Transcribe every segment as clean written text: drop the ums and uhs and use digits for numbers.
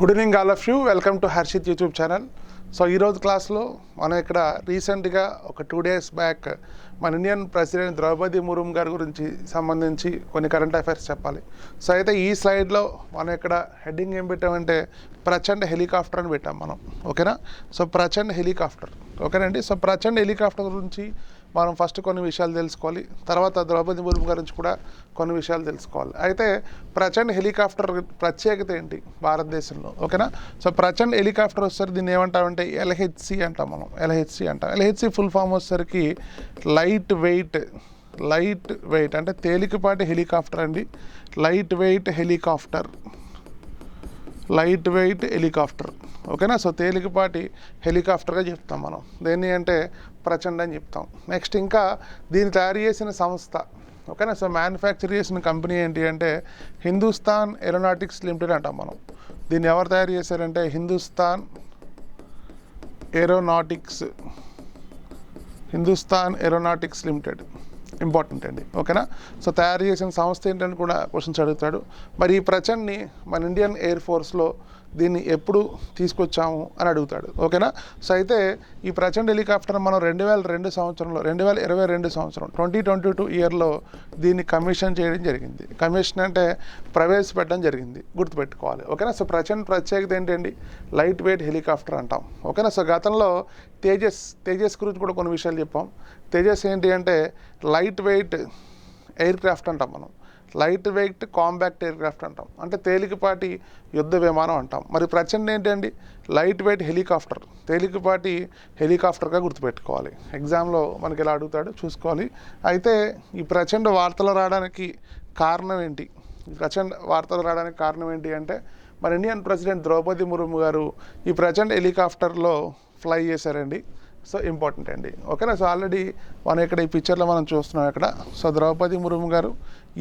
Good evening all of you. Welcome to Harshit YouTube channel. So ఈరోజు క్లాస్లో మనం ఇక్కడ రీసెంట్గా ఒక 2 days బ్యాక్ మన ఇండియన్ ప్రెసిడెంట్ ద్రౌపది ముర్ము గారి గురించి సంబంధించి కొన్ని కరెంట్ అఫైర్స్ చెప్పాలి. సో అయితే ఈ స్లైడ్లో మనం ఇక్కడ హెడ్డింగ్ ఏం పెట్టామంటే ప్రచండ్ హెలికాప్టర్ అని పెట్టాం మనం. ఓకేనా? So Prachand helicopter. ఓకేనండి. సో ప్రచండ్ హెలికాప్టర్ గురించి మనం ఫస్ట్ కొన్ని విషయాలు తెలుసుకోవాలి, తర్వాత ద్రౌపది ముర్ము గురించి కూడా కొన్ని విషయాలు తెలుసుకోవాలి. అయితే ప్రచండ్ హెలికాప్టర్ ప్రత్యేకత ఏంటి భారతదేశంలో? ఓకేనా? సో ప్రచండ్ హెలికాప్టర్ వచ్చేసరికి దీన్ని ఏమంటామంటే ఎల్హెచ్సి అంటాం మనం. ఎల్హెచ్సి అంటాం. ఎల్హెచ్సి ఫుల్ ఫామ్ వచ్చేసరికి లైట్ వెయిట్ అంటే తేలికపాటి హెలికాప్టర్ అండి. Light weight helicopter. ఓకేనా? సో తేలికపాటి హెలికాప్టర్గా చెప్తాం మనం. దేన్ని అంటే ప్రచండ్ అని చెప్తాం. నెక్స్ట్ ఇంకా దీన్ని తయారు చేసిన సంస్థ, ఓకేనా? సో మ్యానుఫ్యాక్చర్ చేసిన కంపెనీ ఏంటి అంటే హిందుస్థాన్ ఏరోనాటిక్స్ లిమిటెడ్ అంటాం మనం. దీన్ని ఎవరు తయారు చేశారంటే హిందుస్థాన్ ఏరోనాటిక్స్ లిమిటెడ్. ఇంపార్టెంట్ అండి. ఓకేనా? సో తయారు చేసిన సంస్థ ఏంటని కూడా క్వశ్చన్స్ అడుగుతాడు. మరి ఈ ప్రచండ్ని మన ఇండియన్ ఎయిర్ ఫోర్స్లో దీన్ని ఎప్పుడు తీసుకొచ్చాము అని అడుగుతాడు. ఓకేనా? సో అయితే ఈ ప్రచండ్ హెలికాప్టర్ మనం 2022 సంవత్సరంలో 2022 ఇయర్లో దీన్ని కమిషన్ చేయడం జరిగింది. కమిషన్ అంటే ప్రవేశపెట్టడం జరిగింది, గుర్తుపెట్టుకోవాలి. ఓకేనా? సో ప్రచండ్ ప్రత్యేకత ఏంటండి? లైట్ వెయిట్ హెలికాప్టర్ అంటాం. ఓకేనా? సో గతంలో తేజస్ గురించి కూడా కొన్ని విషయాలు చెప్పాం. తేజస్ ఏంటి అంటే లైట్ వెయిట్ ఎయిర్ క్రాఫ్ట్ అంటాం మనం. Light weight compact air craft అంటాం, అంటే తేలికపాటి యుద్ధ విమానం అంటాం. మరి ప్రచండ్ ఏంటండి? లైట్ వెయిట్ హెలికాప్టర్, తేలికపాటి హెలికాప్టర్గా గుర్తుపెట్టుకోవాలి. ఎగ్జామ్లో మనకి ఎలా అడుగుతాడు చూసుకోవాలి. అయితే ఈ ప్రచండ్ వార్తలు రావడానికి కారణం ఏంటి? అంటే మన ఇండియన్ ప్రెసిడెంట్ ద్రౌపది ముర్ము గారు ఈ ప్రచండ్ హెలికాప్టర్లో ఫ్లై చేశారండి. సో ఇంపార్టెంట్ అండి. ఓకేనా? సో ఆల్రెడీ మనం ఇక్కడ ఈ పిక్చర్లో మనం చూస్తున్నాం ఇక్కడ. సో ద్రౌపది ముర్ము గారు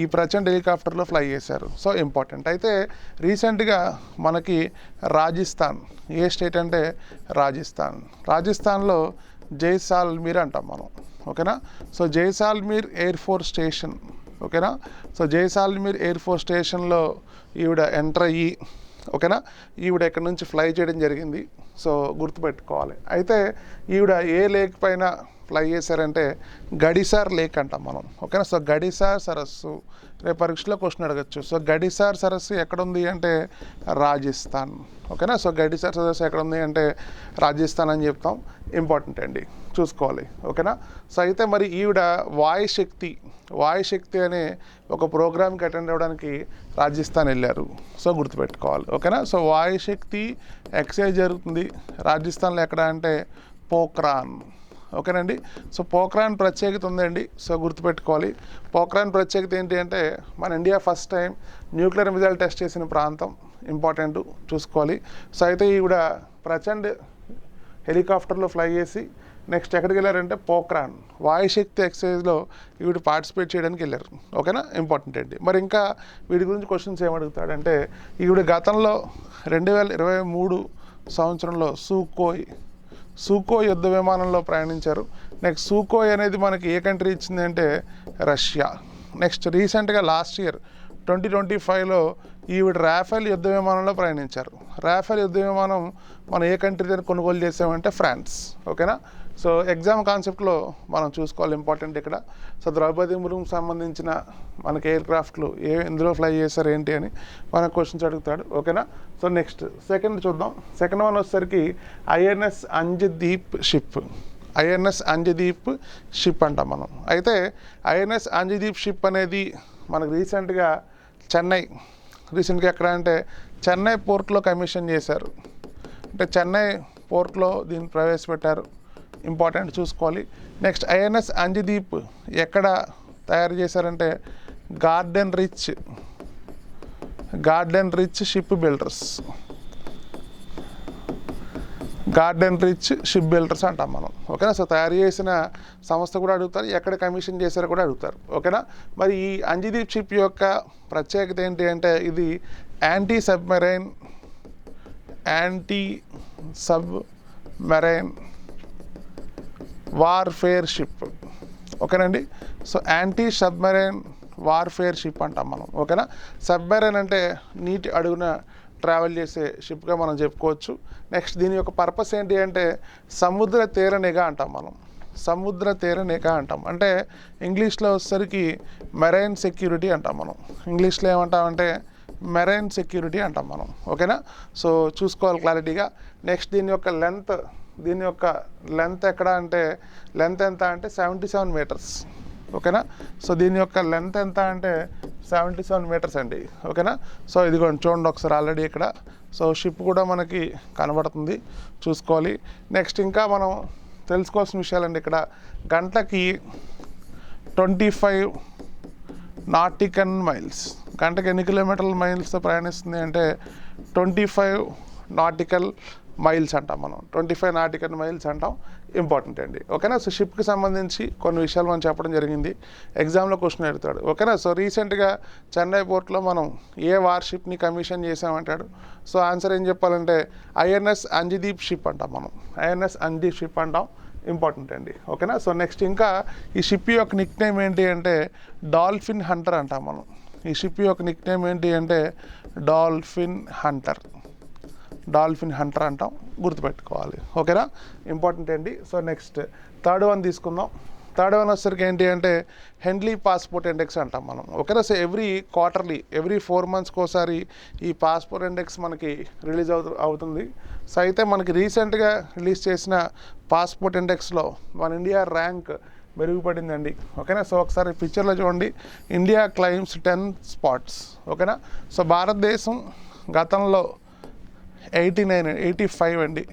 ఈ ప్రచండ్ హెలికాప్టర్లో ఫ్లై చేశారు. So important. అయితే రీసెంట్గా మనకి రాజస్థాన్, ఏ స్టేట్ అంటే రాజస్థాన్లో జైసాల్మీర్ అంటాం మనం. ఓకేనా? So Jaisalmer air force station. ఓకేనా? సో జైసాల్మీర్ ఎయిర్ ఫోర్స్ స్టేషన్లో ఈవిడ ఎంటర్ అయ్యి, ఓకేనా, ఈవిడ ఇక్కడ నుంచి ఫ్లై చేయడం జరిగింది. సో గుర్తుపెట్టుకోవాలి. అయితే ఈవిడ ఏ లేక్ పైన ఫ్లై చేశారంటే గడిసార్ లేక్ అంటాం మనం. ఓకేనా? సో గడిసార్ సరస్సు, రేపు పరీక్షలో క్వశ్చన్ అడగచ్చు. సో గడిసార్ సరస్సు ఎక్కడుంది అంటే రాజస్థాన్. ఓకేనా? సో గడిసార్ సరస్సు ఎక్కడుంది అంటే రాజస్థాన్ అని చెప్తాం. ఇంపార్టెంట్ అండి, చూసుకోవాలి. ఓకేనా? సో అయితే మరి ఈవిడ వాయుశక్తి అనే ఒక ప్రోగ్రామ్కి అటెండ్ అవ్వడానికి రాజస్థాన్ వెళ్ళారు. సో గుర్తుపెట్టుకోవాలి. ఓకేనా? సో వాయుశక్తి ఎక్సైజ్ జరుగుతుంది రాజస్థాన్లో. ఎక్కడ అంటే పోఖ్రాన్. ఓకేనండి? సో పోఖ్రాన్ ప్రత్యేకత ఉందండి. సో గుర్తుపెట్టుకోవాలి. పోఖ్రాన్ ప్రత్యేకత ఏంటి అంటే మన India first time nuclear missile test చేసిన ప్రాంతం. ఇంపార్టెంట్, చూసుకోవాలి. సో అయితే ఈవిడ ప్రచండ్ హెలికాప్టర్లో ఫ్లై చేసి నెక్స్ట్ ఎక్కడికి వెళ్ళారంటే పోఖ్రాన్ వాయుశక్తి ఎక్సైజ్లో ఈవిడ పార్టిసిపేట్ చేయడానికి వెళ్ళారు. ఓకేనా? ఇంపార్టెంట్ అండి. మరి ఇంకా వీడి గురించి క్వశ్చన్స్ ఏమడుగుతాడంటే ఈవిడ గతంలో 2023 సంవత్సరంలో సూకోయ్ యుద్ధ విమానంలో ప్రయాణించారు. నెక్స్ట్ సూకోయ్ అనేది మనకి ఏ కంట్రీ ఇచ్చింది అంటే రష్యా. నెక్స్ట్ రీసెంట్గా లాస్ట్ ఇయర్ 2025లో ఈవిడ రాఫెల్ యుద్ధ విమానంలో ప్రయాణించారు. రాఫెల్ యుద్ధ విమానం మనం ఏ కంట్రీ దగ్గర కొనుగోలు చేసామంటే ఫ్రాన్స్. ఓకేనా? సో ఎగ్జామ్ కాన్సెప్ట్లో మనం చూసుకోవాలి. ఇంపార్టెంట్ ఇక్కడ. సో ద్రౌపది ముర్ముకు సంబంధించిన మనకి ఎయిర్ క్రాఫ్ట్లు ఎందులో ఫ్లై చేశారు ఏంటి అని మనకు క్వశ్చన్స్ అడుగుతాడు. ఓకేనా? సో నెక్స్ట్ సెకండ్ చూద్దాం. సెకండ్ వన్ వచ్చేసరికి ఐఎన్ఎస్ అంజదీప్ షిప్ అంటాం మనం. అయితే ఐఎన్ఎస్ అంజదీప్ షిప్ అనేది మనకు రీసెంట్గా ఎక్కడ అంటే చెన్నై పోర్ట్లో కమిషన్ చేశారు. అంటే చెన్నై పోర్ట్లో దీన్ని ప్రవేశపెట్టారు. ఇంపార్టెంట్, చూసుకోవాలి. నెక్స్ట్ ఐఎన్ఎస్ అంజదీప్ ఎక్కడ తయారు చేశారంటే గార్డెన్ రిచ్ షిప్ బిల్డర్స్ అంటాం మనం. ఓకేనా? సో తయారు చేసిన సంస్థ కూడా అడుగుతారు, ఎక్కడ కమిషన్ చేశారో కూడా అడుగుతారు. ఓకేనా? మరి ఈ అంజదీప్ షిప్ యొక్క ప్రత్యేకత ఏంటి అంటే ఇది యాంటీ సబ్మెరైన్ వార్ఫేర్ షిప్. ఓకేనండి? So anti submarine warfare ship అంటాం మనం. ఓకేనా? సబ్మెరైన్ అంటే నీటి అడుగున ట్రావెల్ చేసే షిప్గా మనం చెప్పుకోవచ్చు. నెక్స్ట్ దీని యొక్క పర్పస్ ఏంటి అంటే సముద్ర తీర నిఘా అంటాం మనం. సముద్ర తీర నిఘా అంటాం అంటే ఇంగ్లీష్లో వచ్చేసరికి మెరైన్ సెక్యూరిటీ అంటాం మనం. ఇంగ్లీష్లో ఏమంటామంటే మెరైన్ సెక్యూరిటీ అంటాం మనం. ఓకేనా? సో చూసుకోవాలి క్లారిటీగా. నెక్స్ట్ దీని యొక్క లెంత్ ఎక్కడ అంటే లెంత్ ఎంత అంటే 77 మీటర్స్. ఓకేనా? సో దీని యొక్క లెంత్ ఎంత అంటే 77 మీటర్స్ అండి. ఓకేనా? సో ఇదిగోండి చూడండి ఒకసారి ఆల్రెడీ ఇక్కడ. సో షిప్ కూడా మనకి కనబడుతుంది, చూసుకోవాలి. నెక్స్ట్ ఇంకా మనం తెలుసుకోవాల్సిన విషయాలండి ఇక్కడ. గంటకి 25 నాటికల్ మైల్స్, గంటకి ఎన్ని కిలోమీటర్ల మైల్స్తో ప్రయాణిస్తుంది అంటే 25 నాటికల్ మైల్స్ అంటాం మనం. 25 నాటికల్ మైల్స్ అంటాం. ఇంపార్టెంట్ అండి. ఓకేనా? సో షిప్కి సంబంధించి కొన్ని విషయాలు మనం చెప్పడం జరిగింది, ఎగ్జామ్లో క్వశ్చన్ అడుగుతాడు. ఓకేనా? సో రీసెంట్గా చెన్నై పోర్ట్లో మనం ఏ వార్షిప్ని కమిషన్ చేసామంటాడు. సో ఆన్సర్ ఏం చెప్పాలంటే ఐఎన్ఎస్ అంజదీప్ షిప్ అంటాం మనం. ఐఎన్ఎస్ అంజదీప్ షిప్ అంటాం. ఇంపార్టెంట్ అండి. ఓకేనా? సో నెక్స్ట్ ఇంకా ఈ షిప్ యొక్క నిక్ నేమ్ ఏంటి అంటే డాల్ఫిన్ హంటర్ అంటాం మనం. ఈ షిప్ యొక్క నిక్ నేమ్ ఏంటి అంటే డాల్ఫిన్ హంటర్ అంటాం, గుర్తుపెట్టుకోవాలి. ఓకేనా? ఇంపార్టెంట్ అండి. సో నెక్స్ట్ థర్డ్ వన్ తీసుకుందాం. థర్డ్ వన్ వచ్చేసరికి ఏంటి అంటే హెన్లీ పాస్పోర్ట్ ఇండెక్స్ అంటాం మనం. ఓకేనా? సో ఎవ్రీ 4 మంత్స్కి ఒకసారి ఈ పాస్పోర్ట్ ఇండెక్స్ మనకి రిలీజ్ అవుతుంది. సో అయితే మనకి రీసెంట్గా రిలీజ్ చేసిన పాస్పోర్ట్ ఇండెక్స్లో మన ఇండియా ర్యాంక్ మెరుగుపడిందండి. ఓకేనా? సో ఒకసారి పిక్చర్లో చూడండి. India claims 10 spots. ఓకేనా? సో భారతదేశం గతంలో 85 అండి.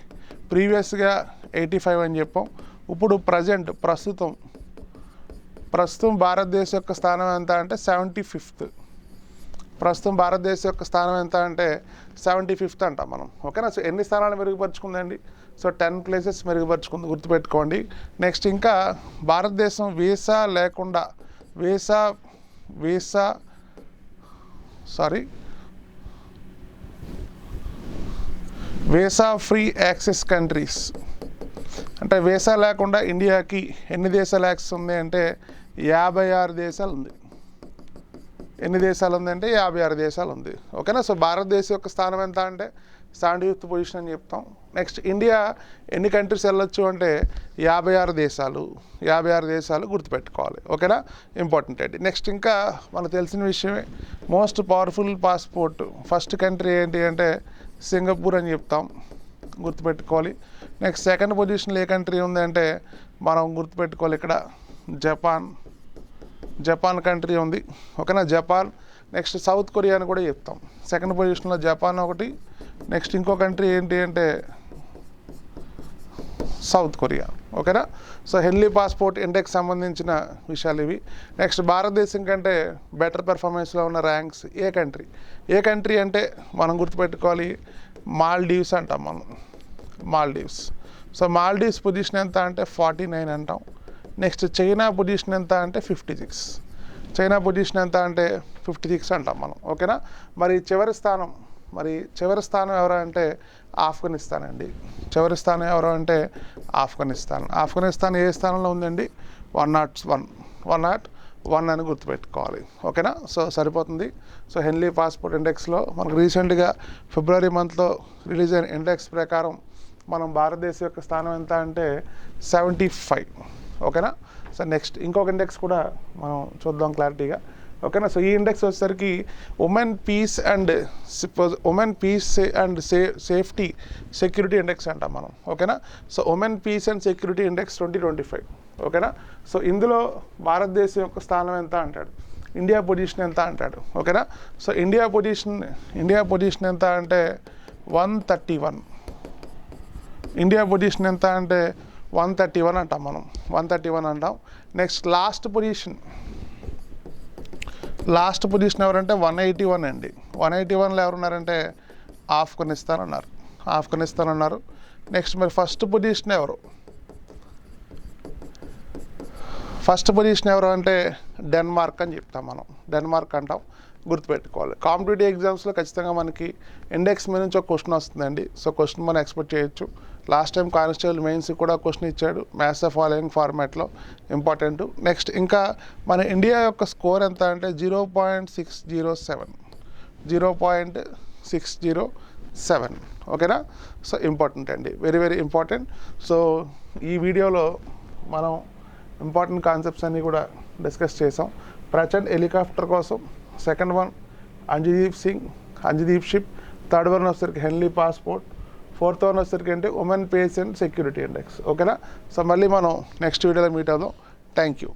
ప్రీవియస్గా 85 అని చెప్పాం. ఇప్పుడు ప్రస్తుతం భారతదేశం యొక్క స్థానం ఎంత అంటే 75th. ప్రస్తుతం భారతదేశం యొక్క స్థానం ఎంత అంటే 75th అంటాం మనం. ఓకేనా? సో ఎన్ని స్థానాలు మెరుగుపరుచుకుందండి? సో 10 ప్లేసెస్ మెరుగుపరుచుకుంది, గుర్తుపెట్టుకోండి. నెక్స్ట్ ఇంకా భారతదేశం వీసా ఫ్రీ యాక్సెస్ కంట్రీస్ అంటే వీసా లేకుండా ఇండియాకి ఎన్ని దేశాలు యాక్సెస్ ఉంది అంటే 56 దేశాలు ఉంది. ఎన్ని దేశాలు ఉంది అంటే 56 దేశాలు ఉంది. ఓకేనా? సో భారతదేశం యొక్క స్థానం ఎంత అంటే 75th పొజిషన్ అని చెప్తాం. నెక్స్ట్ ఇండియా ఎన్ని కంట్రీస్ వెళ్ళొచ్చు అంటే 56 దేశాలు గుర్తుపెట్టుకోవాలి. ఓకేనా? ఇంపార్టెంట్ అండి. నెక్స్ట్ ఇంకా మనకు తెలిసిన విషయమే most powerful passport first country ఏంటి అంటే సింగపూర్ అని చెప్తాం, గుర్తుపెట్టుకోవాలి. నెక్స్ట్ సెకండ్ పొజిషన్లో ఏ కంట్రీ ఉంది అంటే మనం గుర్తుపెట్టుకోవాలి ఇక్కడ జపాన్ కంట్రీ ఉంది. ఓకేనా? జపాన్. నెక్స్ట్ సౌత్ కొరియా అని కూడా చెప్తాం. సెకండ్ పొజిషన్లో జపాన్ ఒకటి. నెక్స్ట్ ఇంకో కంట్రీ ఏంటి అంటే సౌత్ కొరియా. ఓకేనా? సో హెన్లీ పాస్పోర్ట్ ఇండెక్స్ సంబంధించిన విషయాలు ఇవి. నెక్స్ట్ భారతదేశం కంటే బెటర్ పెర్ఫార్మెన్స్లో ఉన్న ర్యాంక్స్ ఏ కంట్రీ అంటే మనం గుర్తుపెట్టుకోవాలి మాల్దీవ్స్ అంటాం మనం. సో మాల్దీవ్స్ పొజిషన్ ఎంత అంటే 49 అంటాం. నెక్స్ట్ చైనా పొజిషన్ ఎంత అంటే 56 అంటాం మనం. ఓకేనా? మరి చివరి స్థానం ఎవరు అంటే ఆఫ్ఘనిస్తాన్ అండి. ఆఫ్ఘనిస్తాన్ ఏ స్థానంలో ఉందండి 101 అని గుర్తుపెట్టుకోవాలి. ఓకేనా? సో సరిపోతుంది. సో హెన్లీ పాస్పోర్ట్ ఇండెక్స్లో మనకు రీసెంట్గా ఫిబ్రవరి మంత్లో రిలీజ్ అయిన ఇండెక్స్ ప్రకారం మనం భారతదేశం యొక్క స్థానం ఎంత అంటే 75. ఓకేనా? సో నెక్స్ట్ ఇంకొక ఇండెక్స్ కూడా మనం చూద్దాం క్లారిటీగా. ఓకేనా? సో ఈ ఇండెక్స్ వచ్చేసరికి women peace and safety security index అంటాం మనం. ఓకేనా? So women peace and security index 2025. ఓకేనా? సో ఇందులో భారతదేశం యొక్క స్థానం ఎంత అంటాడు, ఇండియా పొజిషన్ ఎంత అంటాడు. ఓకేనా? సో ఇండియా పొజిషన్ ఎంత అంటే 131. ఇండియా పొజిషన్ ఎంత అంటే 131 అంటాం మనం. 131 అంటాం. నెక్స్ట్ లాస్ట్ పొజిషన్ ఎవరంటే 181 అండి. 181లో ఎవరున్నారంటే ఆఫ్ఘనిస్తాన్ అన్నారు. నెక్స్ట్ మరి ఫస్ట్ పొజిషన్ ఎవరు అంటే డెన్మార్క్ అని చెప్తాం మనం. డెన్మార్క్ అంటాం, గుర్తుపెట్టుకోవాలి. కాంపిటేటివ్ ఎగ్జామ్స్లో ఖచ్చితంగా మనకి ఇండెక్స్ మీద నుంచి ఒక క్వశ్చన్ వస్తుందండి. సో క్వశ్చన్ మనం ఎక్స్పెక్ట్ చేయొచ్చు. లాస్ట్ టైం కానిస్టేబుల్ మెయిన్స్ కూడా క్వశ్చన్ ఇచ్చాడు మ్యాథ్స్ ద ఫాలోయింగ్ ఫార్మాట్లో, ఇంపార్టెంట్. నెక్స్ట్ ఇంకా మన ఇండియా యొక్క స్కోర్ ఎంత అంటే 0.607. 7. ఓకేనా? సో ఇంపార్టెంట్ అండి, వెరీ వెరీ ఇంపార్టెంట్. సో ఈ వీడియోలో మనం ఇంపార్టెంట్ కాన్సెప్ట్స్ అన్నీ కూడా డిస్కస్ చేసాం. ప్రచండ్ హెలికాప్టర్ కోసం, second one Anjadip ship, third one వచ్చేసరికి హెన్లీ పాస్పోర్ట్, ఫోర్త్ వన్ వచ్చేసరికి అంటే women peace and security index. ఓకేనా? సో మళ్ళీ మనం నెక్స్ట్ వీడియోలో మీట్ అవుదాం. Thank you.